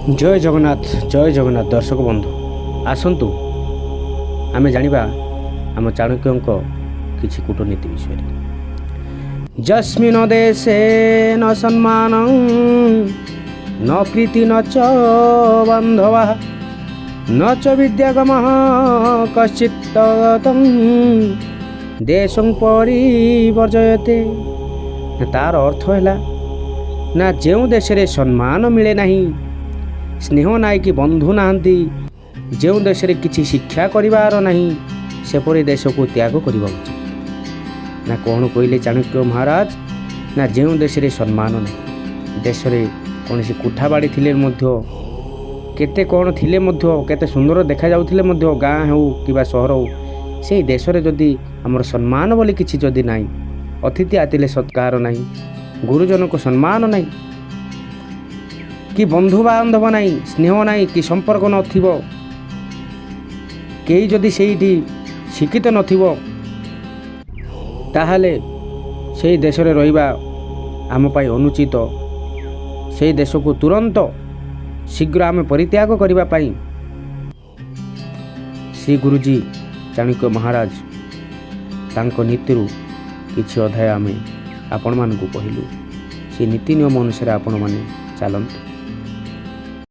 जय जगन्नाथ दर्शक बंधु आसतु आमे जानिबा आम चाणक्यंक किछि कूटनीति विषय। जस्मिन् देशे न सम्मान न प्रीति न च बान्धवा न च विद्यागमः कश्चित् देशं परिवर्जयते। तार अर्थ है ना जो देश रे सम्मान मिले नहीं, स्नेह नाई कि बंधु नाहंती, जो देश रे किछि शिक्षा करिवार नहीं सेपरि देश को त्याग करिबा उचित। ना कौन कहले चाणक्य महाराज ना जो देश रे सम्मान नहीं, देश रे कौन सी कुठाबाड़ी थिले मध्य केते कौन थिले मध्य केते सुंदर देखा जाउथिले मध्य गाँ हो कि सहर हो, से देश रे जदि हमर सम्मान बोली किछि जदि नाही, अतिथि आतिले सत्कार नहीं, गुरुजन को सम्मान नहीं, कि बंधु बांधव नहीं, स्नेह नहीं कि संपर्क नथिबो, केही जदि सेठी शिक्षित नथिबो ताहाले सेही देश रे रहिबा आम पाई अनुचित। सेही देश को तुरंत शीघ्र आम परित्याग करिबा पाई श्री गुरुजी चाणक्य महाराज तांको नीतिरु किछि अध्याय आमे आपण मानकु कहिलु। से नीति नियम अनुसार आपण माने चलंतु।